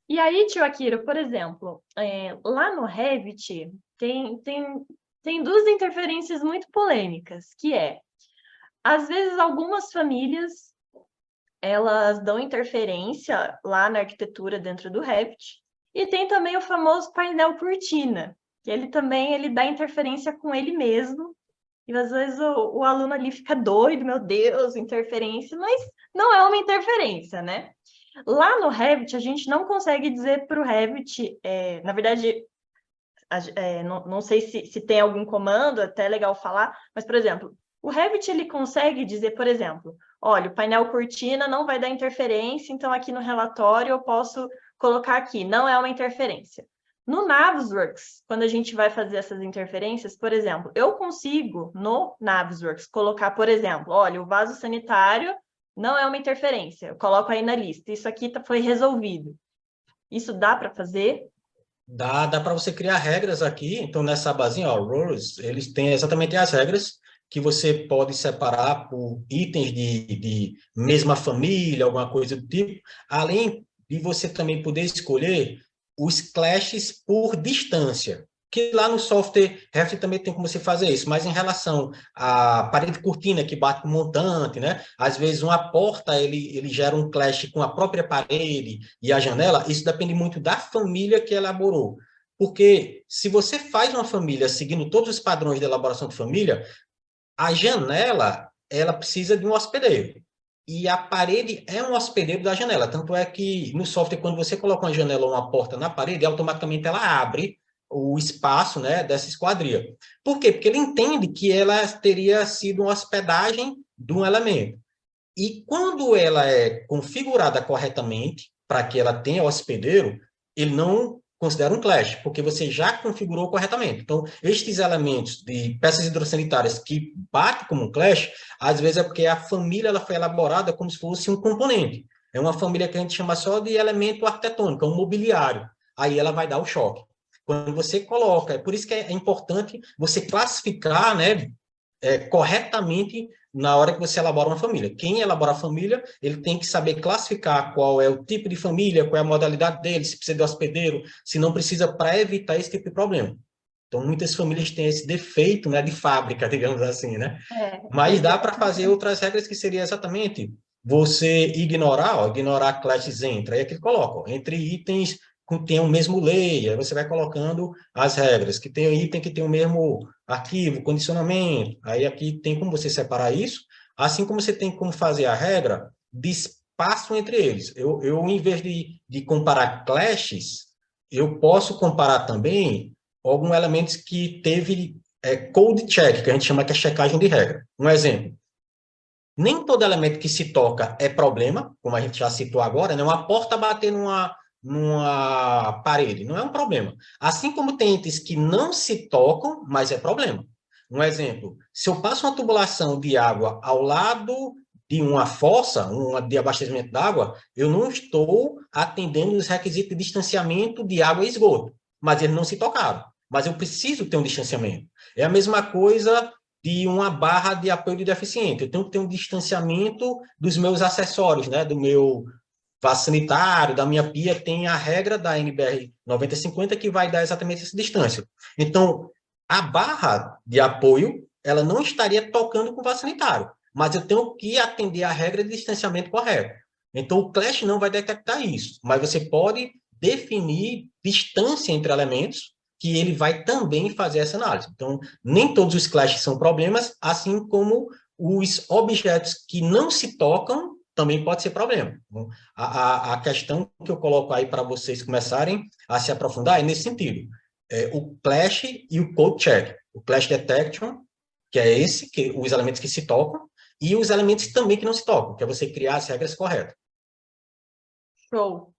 E aí, tio Akira, por exemplo, lá no Revit tem duas interferências muito polêmicas, que é, às vezes, algumas famílias, elas dão interferência lá na arquitetura dentro do Revit, e tem também o famoso painel cortina, que ele também ele dá interferência com ele mesmo, e às vezes o aluno ali fica doido, meu Deus, interferência, mas não é uma interferência, né? Lá no Revit, a gente não consegue dizer para o Revit, na verdade, não sei se tem algum comando, até é legal falar, mas, por exemplo, o Revit ele consegue dizer, por exemplo, olha, o painel cortina não vai dar interferência, então aqui no relatório eu posso colocar aqui, não é uma interferência. No Navisworks, quando a gente vai fazer essas interferências, por exemplo, eu consigo, no Navisworks, colocar, por exemplo, olha, o vaso sanitário não é uma interferência, eu coloco aí na lista, isso aqui foi resolvido. Isso dá para fazer? Dá para você criar regras aqui. Então, nessa abazinha, ó, Rules, eles têm exatamente as regras que você pode separar por itens de mesma família, alguma coisa do tipo, além de você também poder escolher os clashes por distância, que lá no software Revit também tem como você fazer isso, mas em relação à parede cortina que bate com o montante, né? Às vezes uma porta ele gera um clash com a própria parede e a janela, isso depende muito da família que elaborou. Porque se você faz uma família seguindo todos os padrões de elaboração de família, a janela, ela precisa de um hospedeiro. E a parede é um hospedeiro da janela. Tanto é que no software, quando você coloca uma janela ou uma porta na parede, automaticamente ela abre o espaço, né, dessa esquadria. Por quê? Porque ele entende que ela teria sido uma hospedagem de um elemento. E quando ela é configurada corretamente, para que ela tenha hospedeiro, ele não considera um clash, porque você já configurou corretamente. Então, estes elementos de peças hidrossanitárias que batem como um clash, às vezes é porque a família ela foi elaborada como se fosse um componente. É uma família que a gente chama só de elemento arquitetônico, é um mobiliário. Aí ela vai dar o choque. Quando você coloca, é por isso que é importante você classificar, né, corretamente na hora que você elabora uma família. Quem elabora a família, ele tem que saber classificar qual é o tipo de família, qual é a modalidade dele, se precisa de hospedeiro, se não precisa, para evitar esse tipo de problema. Então, muitas famílias têm esse defeito, né, de fábrica, digamos assim, né? Mas dá para fazer outras regras que seria exatamente você ignorar, ó, ignorar classes entre, aí é que ele coloca, ó, entre itens que tem o mesmo layer, você vai colocando as regras, que tem item que tem o mesmo arquivo, condicionamento, aí aqui tem como você separar isso, assim como você tem como fazer a regra de espaço entre eles. Em vez de comparar clashes, eu posso comparar também alguns elementos que teve code check, que a gente chama que é checagem de regra. Um exemplo, nem todo elemento que se toca é problema, como a gente já citou agora, né? Uma porta bater numa parede, não é um problema. Assim como tem itens que não se tocam, mas é problema. Um exemplo, se eu passo uma tubulação de água ao lado de uma fossa, de abastecimento d'água, eu não estou atendendo os requisitos de distanciamento de água e esgoto, mas eles não se tocaram. Mas eu preciso ter um distanciamento. É a mesma coisa de uma barra de apoio de deficiente. Eu tenho que ter um distanciamento dos meus acessórios, né? Do meu vaso sanitário, da minha pia, tem a regra da NBR 9050 que vai dar exatamente essa distância. Então, a barra de apoio, ela não estaria tocando com o vaso sanitário, mas eu tenho que atender a regra de distanciamento correto. Então, o Clash não vai detectar isso, mas você pode definir distância entre elementos que ele vai também fazer essa análise. Então, nem todos os clashes são problemas, assim como os objetos que não se tocam também pode ser problema. Então, a questão que eu coloco aí para vocês começarem a se aprofundar é nesse sentido. O clash e o code check. O clash detection, que é esse, que os elementos que se tocam, e os elementos também que não se tocam, que é você criar as regras corretas. Show.